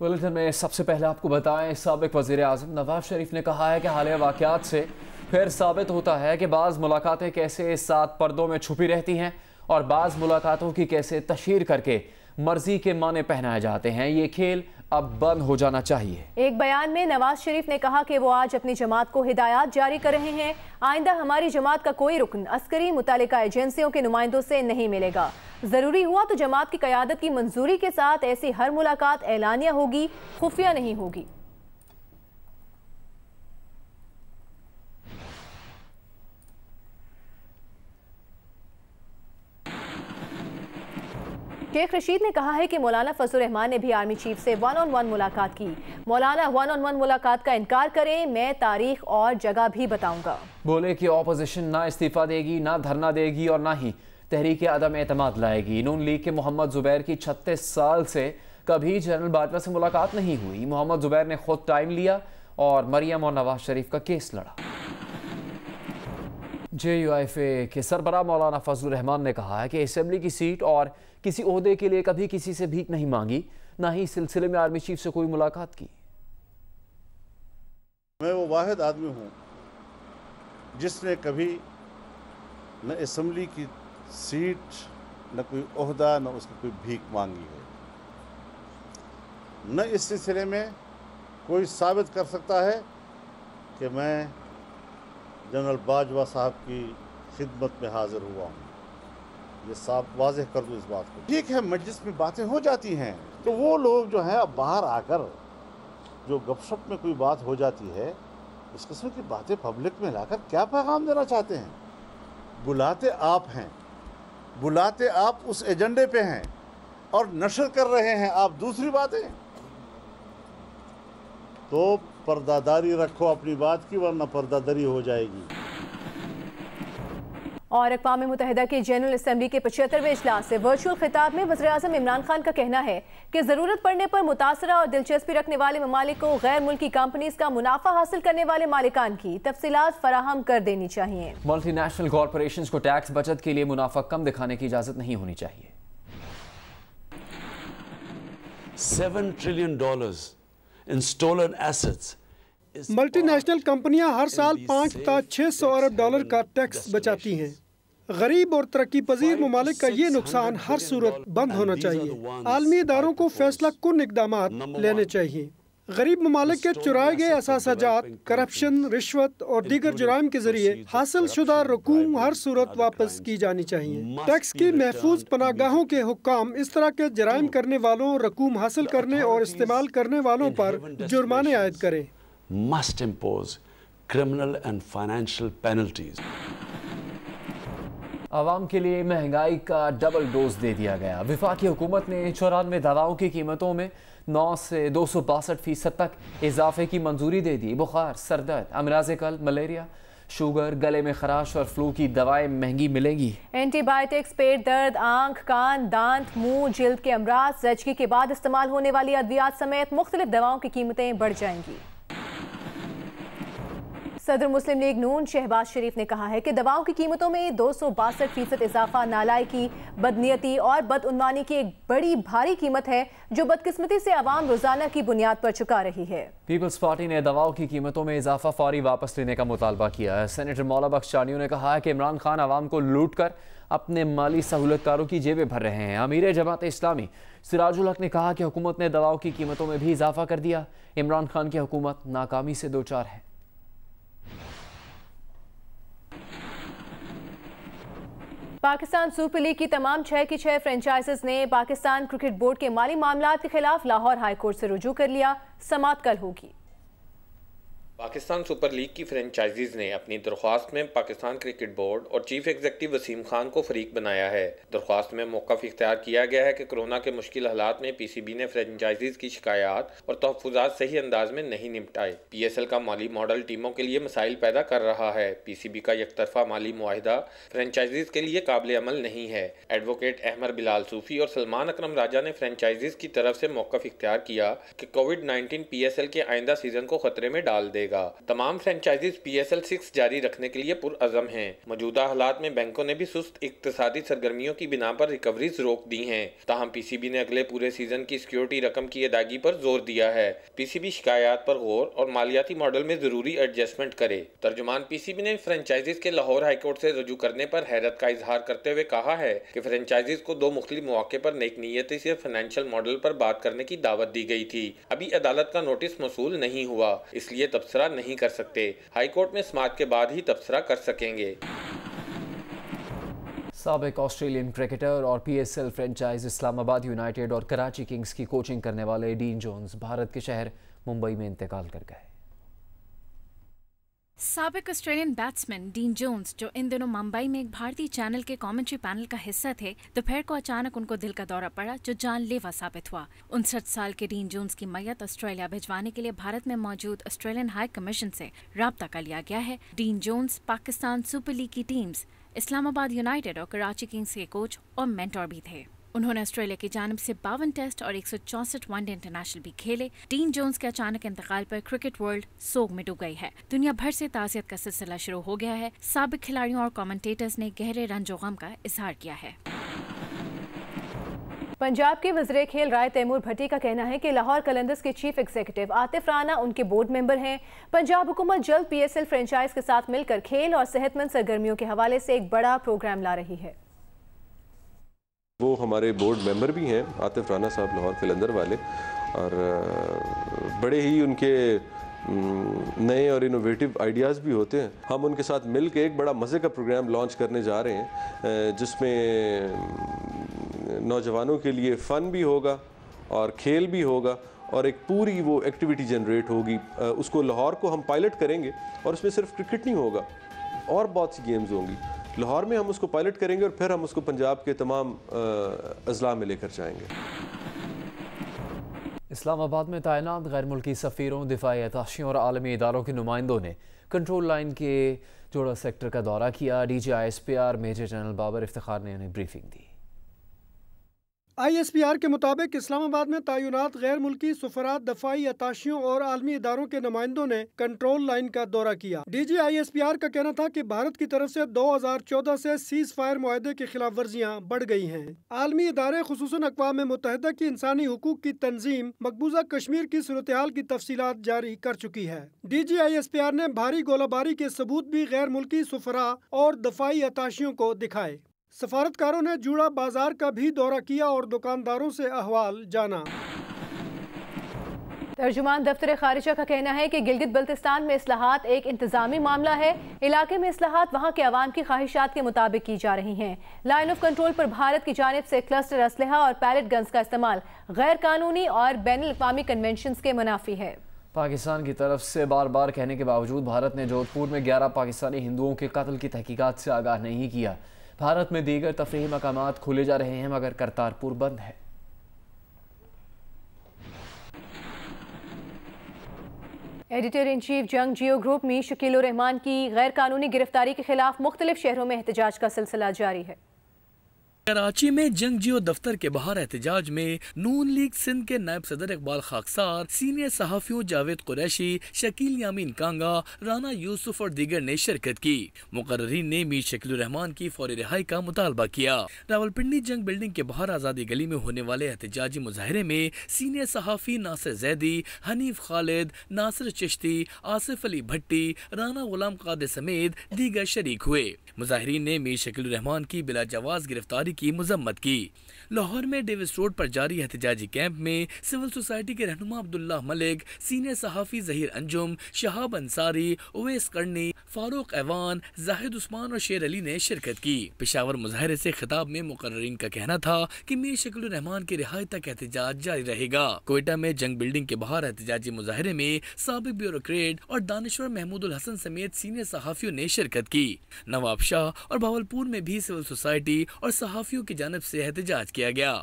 Bulletin में सबसे पहले आपको बताएं, साबिक वज़ीर आज़म नवाज शरीफ ने कहा है कि हालिया वाक़यात से फिर साबित होता है कि बाज़ मुलाकातें कैसे सात पर्दों में छुपी रहती हैं और बाज़ मुलाकातों की कैसे तशहीर करके मर्जी के माने पहनाए जाते हैं। ये खेल अब बंद हो जाना चाहिए। एक बयान में नवाज शरीफ ने कहा कि वो आज अपनी जमात को हिदायत जारी कर रहे हैं। आइंदा हमारी जमात का कोई रुकन अस्करी मुतालिका एजेंसियों के नुमाइंदों से नहीं मिलेगा। जरूरी हुआ तो जमात की क़यादत की मंजूरी के साथ ऐसी हर मुलाकात एलानिया होगी, खुफिया नहीं होगी। शेख रशीद ने कहा है कि मौलाना फजल रहमान ने भी आर्मी चीफ से 1-on-1 मुलाकात की। मौलाना 1-on-1 मुलाकात का इनकार करें, मैं तारीख और जगह भी बताऊंगा। बोले कि ऑपोजिशन ना इस्तीफा देगी, ना धरना देगी और ना ही तहरीक अदम एतमाद लाएगी। नून लीग के मोहम्मद जुबैर की 36 साल से कभी जनरल बाजवा से मुलाकात नहीं हुई। मोहम्मद जुबैर ने खुद टाइम लिया और मरियम और नवाज शरीफ का केस लड़ा। JUIFA के सरबराह मौलाना फजल रहमान ने कहा है कि असेंबली की सीट और किसी ओहदे के लिए कभी किसी से भीख नहीं मांगी, ना ही इस सिलसिले में आर्मी चीफ से कोई मुलाकात की। मैं वो वाहिद आदमी हूँ जिसने कभी न असेंबली की सीट, न कोई ओहदा, न उसकी कोई भीख मांगी है। न इस सिलसिले में कोई साबित कर सकता है कि मैं जनरल बाजवा साहब की खिदमत में हाजिर हुआ हूँ। ये साफ वाज़ेह कर दूँ इस बात को। ठीक है, मजलिस में बातें हो जाती हैं तो वो लोग जो हैं अब बाहर आकर जो गपशप में कोई बात हो जाती है, इस किस्म की बातें पब्लिक में लाकर क्या पैगाम देना चाहते हैं? बुलाते आप हैं, बुलाते आप उस एजेंडे पे हैं और नशर कर रहे हैं आप दूसरी बातें। तो पर्दादारी रखो अपनी बात की, वरना पर्दादारी हो जाएगी। और अक़वाम मुत्तहिदा की जनरल असम्बली के 75वें इजलास से वर्चुअल खिताब में वज़ीर आज़म इमरान खान का कहना है कि ज़रूरत पड़ने पर मुतासरा और दिलचस्पी रखने वाले ममालिक को गैर मुल्की कंपनीज का मुनाफा हासिल करने वाले मालिकान की तफसीलात फराहम कर देनी चाहिए। मल्टीनेशनल कॉरपोरेशंस को टैक्स बचत के लिए मुनाफा कम दिखाने की इजाज़त नहीं होनी चाहिए। $7 trillion in stolen assets। Multinational कंपनियां हर साल 5 से 600 अरब डॉलर का टैक्स बचाती हैं। गरीब और तरक्की पजीर ममालिक का ये नुकसान हर सूरत बंद होना चाहिए। आलमी इदारों को फैसला कुन इक़दाम लेने चाहिए। गरीब ममालिक के चुराए गए असासाजात, करप्शन, रिश्वत और दीगर जुराइम के जरिए हासिल शुदा रकूम हर सूरत वापस की जानी चाहिए। टैक्स की महफूज पनागाहों के हुक्काम इस तरह के जराइम करने वालों, रकूम हासिल करने और इस्तेमाल करने वालों पर जुर्माने आयद करें। Must impose criminal and financial penalties। आवाम के लिए महंगाई का डबल डोज दे दिया गया। वफाकी हुकूमत ने 94 दवाओं की कीमतों में 9 से 262% तक इजाफे की मंजूरी दे दी। बुखार, सरदर्द, अमराज कल्ब, मलेरिया, शुगर, गले में खराश और फ्लू की दवाएं महंगी मिलेंगी। एंटीबायोटिक्स, पेट दर्द, आंख, कान, दांत, मुंह, जिल्द के अमराज, ज़चगी के बाद इस्तेमाल होने वाली अद्वियात समेत मुख्तलिफ दवाओं की कीमतें बढ़ जाएंगी। सदर मुस्लिम लीग नून शहबाज शरीफ ने कहा है कि दवाओं की कीमतों में 262% इजाफा नालायकी, बदनीयती और बदउनवानी की एक बड़ी भारी कीमत है जो बदकिस्मती से आवाम रोजाना की बुनियाद पर चुका रही है। पीपल्स पार्टी ने दवाओं की कीमतों में इजाफा फौरी वापस लेने का मुतालबा किया है। सेनेटर मौला बख्श चानियों ने कहा है कि इमरान खान आवाम को लूट कर अपने माली सहूलतकारों की जेबें भर रहे हैं। अमीर जमात इस्लामी सिराजुल हक ने कहा कि हुकूमत ने दवाओं की कीमतों में भी इजाफा कर दिया। इमरान खान की हुकूमत नाकामी से दो चार है। पाकिस्तान सुपर लीग की तमाम 6 की 6 फ्रेंचाइजीज ने पाकिस्तान क्रिकेट बोर्ड के माली मामलात के खिलाफ लाहौर हाई कोर्ट से रुजू कर लिया। समाअत कल होगी। पाकिस्तान सुपर लीग की फ्रेंचाइजीज ने अपनी दरख्वास्त में पाकिस्तान क्रिकेट बोर्ड और चीफ एग्जीक्यूटिव वसीम खान को फरीक बनाया है। दरख्वास्त में मौक़िफ़ इख्तियार किया गया है कि कोरोना के मुश्किल हालात में PCB ने फ्रेंचाइजीज की शिकायत और तहफ़्फ़ुज़ात सही अंदाज में नहीं निपटाए। PSL का माली मॉडल टीमों के लिए मसाइल पैदा कर रहा है। PCB का एकतरफा माली मुआहिदा फ्रेंचाइजीज के लिए काबिल अमल नहीं है। एडवोकेट अहमद बिलाल सूफ़ी और सलमान अकरम राजा ने फ्रेंचाइजीज की तरफ से मौक़िफ़ इख्तियार किया कि कोविड-19 PSL के आइंदा सीजन को खतरे में डाल दे। मिलेगा। तमाम फ्रेंचाइजीज PSL 6 जारी रखने के लिए पुरअज़म हैं। मौजूदा हालात में बैंकों ने भी सुस्त इक्तिसादी सरगर्मियों की बिना पर रिकवरीज रोक दी हैं। ताहम PCB ने अगले पूरे सीजन की सिक्योरिटी रकम की अदायगी पर जोर दिया है। PCB शिकायत पर गौर और मालियाती मॉडल में जरूरी एडजस्टमेंट करे। तर्जुमान PCB ने फ्रेंचाइजीज के लाहौर हाईकोर्ट से रजू करने पर हैरत का इजहार करते हुए कहा है कि फ्रेंचाइजीज को 2 मुख्तलिफ मौके पर नेकनीयती से फाइनेंशियल मॉडल पर बात करने की दावत दी गई थी। अभी अदालत का नोटिस मौसूल नहीं हुआ, इसलिए तबसरा नहीं कर सकते। हाईकोर्ट में समाअत के बाद ही तबसरा कर सकेंगे। साबिक ऑस्ट्रेलियन क्रिकेटर और PSL फ्रेंचाइज इस्लामाबाद यूनाइटेड और कराची किंग्स की कोचिंग करने वाले डीन जोन्स भारत के शहर मुंबई में इंतकाल कर गए। साबिक ऑस्ट्रेलियन बैट्समैन डीन जोन्स, जो इन दिनों मुंबई में एक भारतीय चैनल के कमेंट्री पैनल का हिस्सा थे, दोपहर को अचानक उनको दिल का दौरा पड़ा जो जानलेवा साबित हुआ। 59 साल के डीन जोन्स की मैयत ऑस्ट्रेलिया भिजवाने के लिए भारत में मौजूद ऑस्ट्रेलियन हाई कमीशन से राब्ता कर लिया गया है। Dean Jones Pakistan Super League की टीम्स इस्लामाबाद यूनाइटेड और कराची किंग्स के कोच और मेंटर भी थे। उन्होंने ऑस्ट्रेलिया की जानिब से 52 टेस्ट और 164 वनडे इंटरनेशनल भी खेले। डीन जोन्स के अचानक इंतकाल पर क्रिकेट वर्ल्ड सोग में डूब गई है। दुनिया भर से ताज़ियत का सिलसिला शुरू हो गया है। साबिक खिलाड़ियों और कमेंटेटर्स ने गहरे रंजो गम का इजहार किया है। पंजाब के वज़ीर खेल राय तैमूर भट्टी का कहना है कि लाहौर कलंदर्स के चीफ एग्जीक्यूटिव आतिफ राना उनके बोर्ड मेंबर हैं। पंजाब हुकूमत जल्द PSL फ्रेंचाइज के साथ मिलकर खेल और सेहतमंद सरगर्मियों के हवाले से एक बड़ा प्रोग्राम ला रही है। वो हमारे बोर्ड मेंबर भी हैं, आतिफ राना साहब लाहौर कलंदर वाले, और बड़े ही उनके नए और इनोवेटिव आइडियाज़ भी होते हैं। हम उनके साथ मिल के एक बड़ा मज़े का प्रोग्राम लॉन्च करने जा रहे हैं जिसमें नौजवानों के लिए फ़न भी होगा और खेल भी होगा और एक पूरी वो एक्टिविटी जनरेट होगी। उसको लाहौर को हम पायलट करेंगे और उसमें सिर्फ क्रिकेट नहीं होगा, और बहुत सी गेम्स होंगी। लाहौर में हम उसको पायलट करेंगे और फिर हम उसको पंजाब के तमाम अजला में लेकर जाएंगे। इस्लामाबाद में तैनात गैर मुल्की सफ़ीरों, दिफाई अताशियों और आलमी इदारों के नुमाइंदों ने कंट्रोल लाइन के जोड़ा सेक्टर का दौरा किया। DG ISPR major general Babar Iftikhar ने उन्हें ब्रीफिंग दी। ISPR के मुताबिक इस्लामाबाद में तैनात गैर मुल्की सफरात, दफाई अताशियों और आलमी इदारों के नुमाइंदों ने कंट्रोल लाइन का दौरा किया। DG ISPR का कहना था कि भारत की तरफ से 2014 से सीज फायर मुआहदे की खिलाफ वर्जियाँ बढ़ गई हैं। आलमी इदारे खुसूसन अक़वाम मुत्तहिदा की इंसानी हुकूक की तंजीम मकबूजा कश्मीर की सूरत हाल की तफसीलात जारी कर चुकी है। DG ISPR ने भारी गोलाबारी के सबूत भी गैर मुल्की सफरा और दफाई अताशियों को दिखाए। सफारतकारों ने जूड़ा बाजार का भी दौरा किया और दुकानदारों से अहवाल जाना। तर्जुमान दफ्तर खारिजा का कहना है कि गिलगित बल्तिस्तान में इस्लाहात एक इंतजामी मामला है। इलाके में इस्लाहात वहाँ के अवाम की ख्वाहिशात के मुताबिक की जा रही हैं। लाइन ऑफ कंट्रोल पर भारत की जानिब से क्लस्टर असलहा और पैलेट गन्स का इस्तेमाल गैर कानूनी और बैनुल अक़वामी कन्वेंशंस के मुनाफी है। पाकिस्तान की तरफ से बार बार कहने के बावजूद भारत ने जोधपुर में 11 पाकिस्तानी हिंदुओं के कत्ल की तहकीकात से आगाह नहीं किया। भारत में दीगर तफरीही मकामात खुले जा रहे हैं मगर करतारपुर बंद है। एडिटर इन चीफ जंग जियो ग्रुप मीर शकील उर रहमान की गैर कानूनी गिरफ्तारी के खिलाफ मुख्तलिफ शहरों में एहतजाज का सिलसिला जारी है। कराची में जंग जियो दफ्तर के बाहर एहतजाज में नून लीग सिंध के नायब सदर इकबाल खाकसार, सीनियर सहाफियों जावेद कुरैशी, शकील यामीन कांगा, राना यूसुफ और दीगर ने शिरकत की। मुकर्रीन ने मीर शकील रहमान की फौरी रिहाई का मुतालबा किया। रावलपिंडी जंग बिल्डिंग के बाहर आज़ादी गली में होने वाले एहतजाजी मुजाहरे में सीनियर सहाफी नासिर जैदी, हनीफ खालिद, नासिर चिश्ती, आसिफ अली भट्टी, राना गुलाम कादिर समेत दीगर शरीक हुए। मुजाहिरीन ने मीर शकील रहमान की बिला जवाज गिरफ्तारी की मुजम्मत की। लाहौर में डेविस रोड पर जारी एहतजाजी कैंप में सिविल सोसाइटी के रहनुमा अब्दुल्लाह मलिक, सीनियर सहाफी जहीर अंजुम, शहाब अंसारी, उवैस करनी, फारूक ऐवान, जाहिद उस्मान और शेर अली ने शिरकत की। पेशावर मुजाहरे से खिताब में मुकर्रीन का कहना था कि मीर शकील रहमान की रिहाई तक एहतजाज जारी रहेगा। कोयटा में जंग बिल्डिंग के बाहर एहतजाजी मुजाहरे में साबिक ब्यूरोक्रेट और दानिश्वर महमूदुल हसन समेत सीनियर सहाफियों ने शिरकत की। नवाब शाह और भावलपुर में भी सिविल सोसाइटी और सहाफियों की जानिब से एहतजाज किया गया।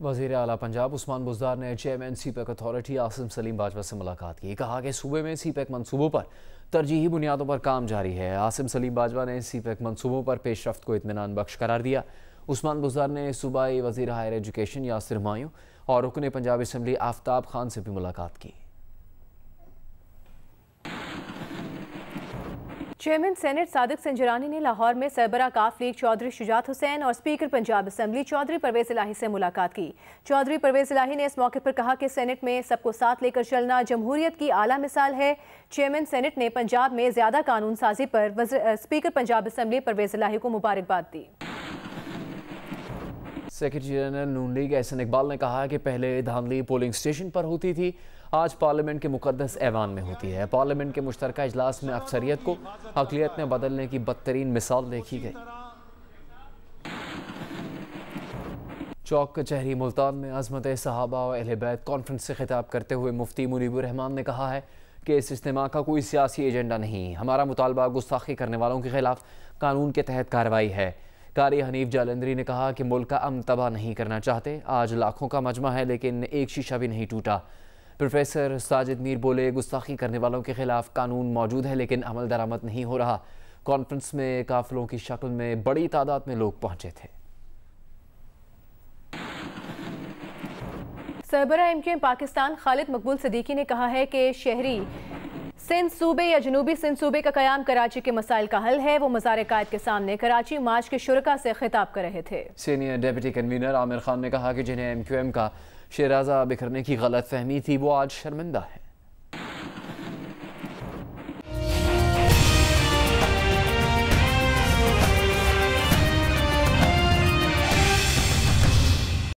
वज़ीर आला पंजाब उस्मान बुज़दार ने chairman CPEC authority Asim Salim Bajwa से मुलाकात की। कहा कि सूबे में सीपैक मंसूबों पर तरजीही बुनियादों पर काम जारी है। आसिम सलीम बाजवा ने सीपैक मंसूबों पर पेशरफ्त को इत्मीनान बख्श करार दिया। उस्मान बुज़दार ने सूबाई वज़ीर हायर एजुकेशन यासिर हुमायूं और रुकन पंजाब असम्बली आफ्ताब खान से भी मुलाकात की। चेयरमैन सेनेट सादिक संजरानी ने लाहौर में सरबरा काफ लीग चौधरी शुजात हुसैन और स्पीकर पंजाब असम्बली चौधरी परवेज इलाही से मुलाकात की। चौधरी परवेज इलाही ने इस मौके पर कहा कि सेनेट में सबको साथ लेकर चलना जमहूरियत की आला मिसाल है। चेयरमैन सेनेट ने पंजाब में ज्यादा कानून साजी पर स्पीकर पंजाब असम्बली परवेज इलाही को मुबारकबाद दी। सेक्रेटरी जनरल नून लीग एहसन इकबाल ने कहा कि पहले धांधली पोलिंग स्टेशन पर होती थी, आज पार्लियामेंट के मुकद्दस ऐवान में होती है। पार्लियामेंट के मुश्तरका इजलास में अक्सरियत को अक़लियत में बदलने की बदतरीन मिसाल देखी गई। चौक कचहरी मुल्तान में अज़मत सहाबा और अहले बैत कॉन्फ्रेंस से खिताब करते हुए मुफ्ती मुनीबुर रहमान ने कहा है कि इस इज्तिमा का कोई सियासी एजेंडा नहीं, हमारा मुतालबा गुस्ताखी करने वालों के खिलाफ कानून के तहत कार्रवाई है। कारी हनीफ जालंधरी ने कहा कि मुल्क का अमन तबाह नहीं करना चाहते, आज लाखों का मजमा है लेकिन एक शीशा भी नहीं टूटा। प्रोफेसर साजिद मीर बोले, गुस्ताखी करने वालों के खिलाफ कानून मौजूद है लेकिन अमल दरामद नहीं हो रहा। कॉन्फ्रेंस में काफिलों की शक्ल में बड़ी तादाद में लोग पहुंचे थे। सरबरा एमक्यूएम पाकिस्तान खालिद मकबूल सदीकी ने कहा है कि शहरी सिंध सूबे या जनूबी सिंध सूबे का कयाम कराची के मसाइल का हल है। वो मज़ार कायद के सामने कराची मार्च के शुरका से खिताब कर रहे थे। Senior deputy convener Aamir Khan ने कहा कि जिन्हें एमक्यूएम का शराजा बिखरने की गलत फहमी थी वो आज शर्मिंदा है।